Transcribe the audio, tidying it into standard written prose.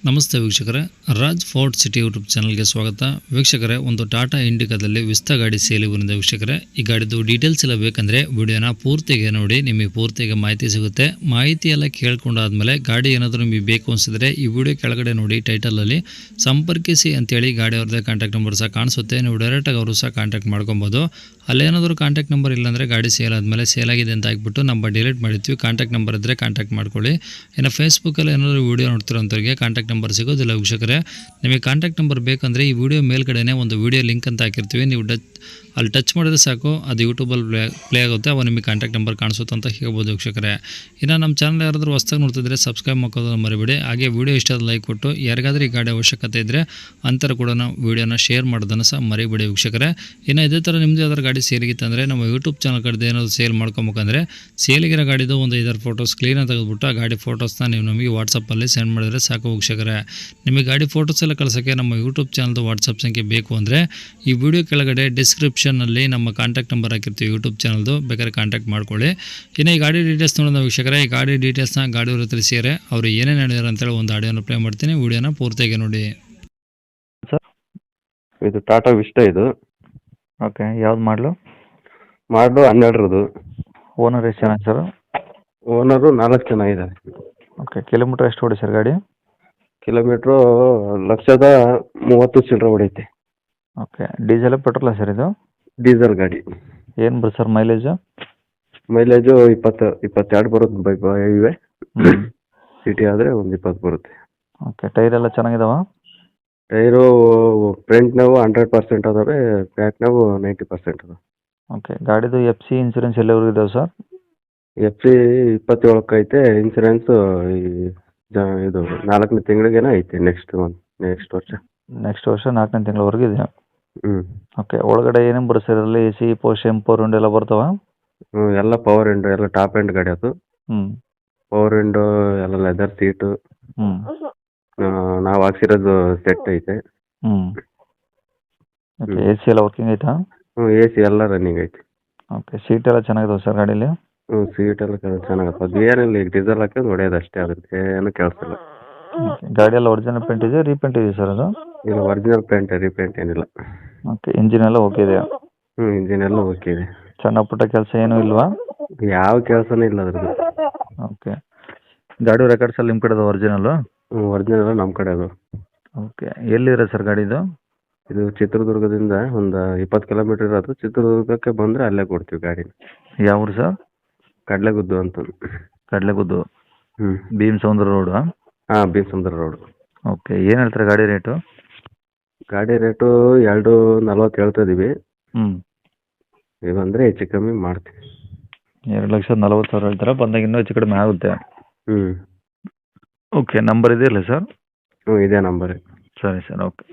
ನಮಸ್ತೆ ವೀಕ್ಷಕರೇ, Raj fort city YouTube ಚಾನಲ್ಗೆ ಸ್ವಾಗತ. ವೀಕ್ಷಕರೇ, ಒಂದು ಟಾಟಾ ಇಂಡಿಕಾದಲ್ಲಿ ವಿಸ್ತಾ ಗಾಡಿ ಸೇಲಿ ಬಂದಿದೆ. ವೀಕ್ಷಕರೇ, ಈ ಗಾಡಿದು ಡೀಟೇಲ್ಸ್ ಎಲ್ಲ ಬೇಕಂದರೆ ವಿಡಿಯೋನ ಪೂರ್ತಿಗೆ ನೋಡಿ, ನಿಮಗೆ ಪೂರ್ತಿಗೆ ಮಾಹಿತಿ ಸಿಗುತ್ತೆ. ಮಾಹಿತಿ ಎಲ್ಲ ಕೇಳ್ಕೊಂಡಾದ್ಮೇಲೆ ಗಾಡಿ ಏನಾದರೂ ನಿಮಗೆ ಬೇಕು ಅನಿಸಿದ್ರೆ ಈ ವಿಡಿಯೋ ಕೆಳಗಡೆ ನೋಡಿ, ಟೈಟಲಲ್ಲಿ ಸಂಪರ್ಕಿಸಿ ಅಂತೇಳಿ ಗಾಡಿ ಅವ್ರದ್ದೇ ಕಾಂಟ್ಯಾಕ್ಟ್ ನಂಬರ್ ಸಹ ಕಾಣಿಸುತ್ತೆ. ನೀವು ಡೈರೆಕ್ಟಾಗಿ ಅವರು ಸಹ ಕಾಂಟ್ಯಾಕ್ಟ್ ಮಾಡ್ಕೊಬೋದು. ಅಲ್ಲೇನಾದರೂ ಕಾಂಟ್ಯಾಕ್ಟ್ ನಂಬರ್ ಇಲ್ಲಾಂದರೆ ಗಾಡಿ ಸೇಲ್ ಆದಮೇಲೆ ಸೇಲ್ ಆಗಿದೆ ಅಂತ ಹಾಕ್ಬಿಟ್ಟು ನಂಬರ್ ಡಿಲೀಟ್ ಮಾಡಿರ್ತೀವಿ. ಕಾಂಟ್ಯಾಕ್ಟ್ ನಂಬರ್ ಇದ್ದರೆ ಕಾಂಟ್ಯಾಕ್ಟ್ ಮಾಡ್ಕೊಳ್ಳಿ. ಇನ್ನು ಫೇಸ್ಬುಕ್ಕಲ್ಲಿ ಏನಾದರೂ ವೀಡಿಯೋ ನೋಡ್ತಿರೋಂಥವ್ರಿಗೆ ಕಾಂಟ್ಯಾಕ್ಟ್ ನಂಬರ್ ಸಿಗೋದಿಲ್ಲ. ವೀಕ್ಷಕರೇ, ನಿಮಗೆ ಕಾಂಟ್ಯಾಕ್ಟ್ ನಂಬರ್ ಬೇಕಂದರೆ ಈ ವಿಡಿಯೋ ಮೇಲ್ಗಡೆನೇ ಒಂದು ವಿಡಿಯೋ ಲಿಂಕ್ ಅಂತ ಹಾಕಿರ್ತೀವಿ. ನೀವು ಅಲ್ಲಿ ಟಚ್ ಮಾಡಿದ್ರೆ ಸಾಕು, ಅದು ಯೂಟ್ಯೂಬಲ್ಲಿ ಪ್ಲೇ ಆಗುತ್ತೆ. ಅವಾಗ ನಿಮಗೆ ಕಾಂಟ್ಯಾಕ್ಟ್ ನಂಬರ್ ಕಾಣಿಸುತ್ತೆ ಅಂತ ಹೇಳ್ಬೋದು. ವೀಕ್ಷಕರೇ, ಇನ್ನು ನಮ್ಮ ಚಾನಲ್ ಯಾರಾದರೂ ಹೊಸ್ದಾಗಿ ನೋಡ್ತಿದ್ರೆ ಸಬ್ಸ್ಕ್ರೈಬ್ ಮಾಡ್ಕೋದನ್ನು ಮರಿಬೇಡಿ. ಹಾಗೆ ವಿಡಿಯೋ ಇಷ್ಟ ಲೈಕ್ ಕೊಟ್ಟು, ಯಾರಿಗಾದ್ರೂ ಈ ಗಾಡಿ ಅವಶ್ಯಕತೆ ಇದ್ದರೆ ಅಂತರ ಕೂಡ ವಿಡಿಯೋನ ಶೇರ್ ಮಾಡೋದನ್ನು ಸಹ ಮರಿಬೇಡಿ. ವೀಕ್ಷಕರೇ, ಇನ್ನು ಇದೇ ಥರ ನಿಮ್ಮದು ಯಾವ್ದಾದ್ರು ಗಾಡಿ ಸೇಲಿಗಿತ್ತು ಅಂದರೆ ನಮ್ಮ ಯೂಟ್ಯೂಬ್ ಚಾನಲ್ ಕಡೆ ಏನಾದರೂ ಸೇಲ್ ಮಾಡ್ಕೊಬೇಕಂದ್ರೆ ಸೇಲಿಗಿರೋ ಗಾಡಿದು ಒಂದು 5 ಫೋಟೋಸ್ ಕ್ಲೀನಾಗಿ ತೆಗೆದುಬಿಟ್ಟು ಆ ಗಾಡಿ ಫೋಟೋಸ್ನ ನೀವು ನಮಗೆ ವಾಟ್ಸಪ್ಪಲ್ಲಿ ಸೆಂಡ್ ಮಾಡಿದರೆ ಸಾಕು. ವೀಕ್ಷಕರೇ, ನಿಮಗೆ ಗಾಡಿ ಫೋಟೋಸ್ ಎಲ್ಲ ಕಳ್ಸೋಕ್ಕೆ ನಮ್ಮ ಯೂಟ್ಯೂಬ್ ಚಾನಲ್ದು ವಾಟ್ಸಪ್ ಸಂಖ್ಯೆ ಬೇಕು ಅಂದರೆ ಈ ವಿಡಿಯೋ ಕೆಳಗಡೆ ಡಿಸ್ಕ್ರಿಪ್ಷನ್ನಲ್ಲಿ ನಮ್ಮ ಕಾಂಟ್ಯಾಕ್ಟ್ ನಂಬರ್ ಹಾಕಿರ್ತೀವಿ ಯೂಟ್ಯೂಬ್ ಚಾನಲ್ದು, ಬೇಕಾದ್ರೆ ಕಾಂಟ್ಯಾಕ್ಟ್ ಮಾಡ್ಕೊಳ್ಳಿ. ಇನ್ನು ಈ ಗಾಡಿ ಡೀಟೇಲ್ಸ್ ನೋಡೋಣ ವೀಕ್ಷಕರೇ. ಈ ಗಾಡಿ ಡೀಟೇಲ್ಸ್ನ ಗಾಡಿಯವರು ತಿಳಿಸಿದರೆ ಅವರು ಏನೇನು ಹೇಳಿದಾರೆ ಅಂತೇಳಿ ಒಂದು ಆಡಿಯೋನ ಪ್ಲೇ ಮಾಡ್ತೀನಿ. ವಿಡಿಯೋನ ಪೂರ್ತಿಯಾಗಿ ನೋಡಿ. ಸರ್, ಇದು ಟಾಟಾ ವಿಸ್ಟಾ. ಇದು ಓಕೆ. ಯಾವ್ದು ಮಾಡಲು? 12 ಓನರ್ ಎಷ್ಟು ಜನ ಸರ್? ಓನರು 4 ಜನ ಇದ್ದಾರೆ. ಓಕೆ. ಕಿಲೋಮೀಟ್ರ್ ಎಷ್ಟು ಓಡಿ ಸರ್ ಗಾಡಿ? ಕಿಲೋಮೀಟ್ರು 1,30,000 ಚಿಲ್ಲರೆ ಹೊಡೈತೆ. ಓಕೆ. ಡೀಸೆಲ್ ಪೆಟ್ರೋಲ ಸರ್ ಇದು? ಡೀಸೆಲ್ ಗಾಡಿ. ಏನು ಬರುತ್ತೆ ಸರ್ ಮೈಲೇಜು? ಮೈಲೇಜು 22 ಬರುತ್ತೆ. ಇವೆ ಸಿಟಿ ಆದರೆ ಒಂದು 20 ಬರುತ್ತೆ. ಓಕೆ. ಟೈರ್ ಎಲ್ಲ ಚೆನ್ನಾಗಿದಾವ? ಟೈರು ಫ್ರಂಟ್ ನಾವು 100% ಅದಾವೆ, ಬ್ಯಾಕ್ ನಾವು 90% ಅದಾವೆ. ಓಕೆ. ಗಾಡಿದು FC ಇನ್ಸೂರೆನ್ಸ್ ಎಲ್ಲವರೆಗೂ ಇದಾವೆ ಸರ್? FC 27 ಐತೆ. ಇನ್ಸೂರೆನ್ಸು ಇದು 4ನೇ ತಿಂಗಳಿಗೇನೋ ಐತೆ. ನೆಕ್ಸ್ಟ್ ವರ್ಷ. ನೆಕ್ಸ್ಟ್ ವರ್ಷ 4ನೇ ತಿಂಗಳವರೆಗೂ ಇದೆ. ಹ್ಞೂ. ಓಕೆ. ಒಳಗಡೆ ಏನೇನು ಬರುತ್ತೆ ಸರ್ ಅದರಲ್ಲಿ? AC, ಪೋಸ್ಟ್, ಪವರ್ ವಿಂಡೋ ಎಲ್ಲ ಬರ್ತಾವ? ಹ್ಞೂ, ಎಲ್ಲ ಪವರ್ ವಿಂಡೋ, ಎಲ್ಲ ಟಾಪ್ ಎಂಡ್ ಗಾಡಿ ಅದು. ಹ್ಞೂ. ಪವರ್ ವಿಂಡೋ, ಎಲ್ಲ ಲೆದರ್ ಸೀಟು. ಹ್ಞೂ. ನಾವು ಹಾಕ್ಸಿರೋದು ಸೆಟ್ ಐತೆ. ಹ್ಞೂ. ಓಕೆ. AC ಎಲ್ಲ ವರ್ಕಿಂಗ್ ಐತಾ? ಹ್ಞೂ, AC ಎಲ್ಲ ರನ್ನಿಂಗ್ ಐತೆ. ಓಕೆ. ಸೀಟ್ ಎಲ್ಲ ಚೆನ್ನಾಗಿದಾವೆ ಸರ್ ಗಾಡೀಲಿ? ಹ್ಞೂ, ಸೀಟ್ ಎಲ್ಲ ಚೆನ್ನಾಗತ್ತೆ. ಅದು ಏನಿಲ್ಲ, ಈಗ ಡೀಸೆಲ್ ಹಾಕಿ ಹೊಡೆಯೋದು ಅಷ್ಟೇ, ಅದಕ್ಕೆ ಏನು ಕೆಲಸ ಇಲ್ಲ. ಓಕೆ. ಗಾಡಿ ಎಲ್ಲ ಒರಿಜಿನಲ್ ಪೇಂಟ್ ಇದೆ, ರೀಪೇಂಟ್ ಇದೆ ಸರ್ ಅದು? ಇಲ್ಲ, ಒರಿಜಿನಲ್ ಪೇಂಟ್, ರೀಪೇಂಟ್ ಏನಿಲ್ಲ. ಓಕೆ. ಇಂಜಿನ್ ಎಲ್ಲ ಓಕೆ ಇದೆಯಾ? ಹ್ಞೂ, ಇಂಜಿನ್ ಎಲ್ಲ ಓಕೆ ಇದೆ. ಸಣ್ಣ ಪುಟ್ಟ ಕೆಲಸ ಏನೂ ಇಲ್ವಾ? ಯಾವ ಕೆಲಸನೂ ಇಲ್ಲ ಅದ್ರದ್ದು. ಓಕೆ. ಗಾಡಿ ರೆಕಾರ್ಡ್ಸ್ ಎಲ್ಲ ನಿಮ್ಮ ಕಡೆ ಅದು ಒರಿಜಿನಲ್ಲು? ಹ್ಞೂ, ಒರಿಜಿನಲ್ ಎಲ್ಲ ನಮ್ಮ ಕಡೆ ಅದು. ಓಕೆ. ಎಲ್ಲಿದೆ ಸರ್ ಗಾಡಿದು? ಇದು ಚಿತ್ರದುರ್ಗದಿಂದ ಒಂದು 20 ಕಿಲೋಮೀಟರ್ ಇರೋದು. ಚಿತ್ರದುರ್ಗಕ್ಕೆ ಬಂದರೆ ಅಲ್ಲೇ ಕೊಡ್ತೀವಿ ಗಾಡಿನ. ಯಾವ ಊರು ಸರ್? ಕಡಲೆಗುದ್ದು ಅಂತ. ಕಡಲೆಗುದ್ದು. ಹ್ಞೂ. ಭೀಮಸಮುದ್ರ ರೋಡು? ಹಾಂ, ಭೀಮಸಮುದ್ರ ರೋಡು. ಓಕೆ. ಏನು ಹೇಳ್ತಾರೆ ಗಾಡಿ ರೇಟು? ಗಾಡಿ ರೇಟು 2,40,000 ಹೇಳ್ತಾ ಇದ್ದೀವಿ. ಹ್ಞೂ. ನೀವು ಬಂದರೆ ಹೆಚ್ಚು ಕಮ್ಮಿ ಮಾಡ್ತೀವಿ. 2,40,000 ಹೇಳ್ತಾರೆ, ಬಂದಾಗ ಇನ್ನೂ ಹೆಚ್ಚು ಕಡಿಮೆ ಆಗುತ್ತೆ. ಹ್ಞೂ. ಓಕೆ. ನಂಬರ್ ಇದೆಯಲ್ಲ ಸರ್? ಹ್ಞೂ, ಇದೇ ನಂಬರ್. ಸರಿ ಸರ್. ಓಕೆ.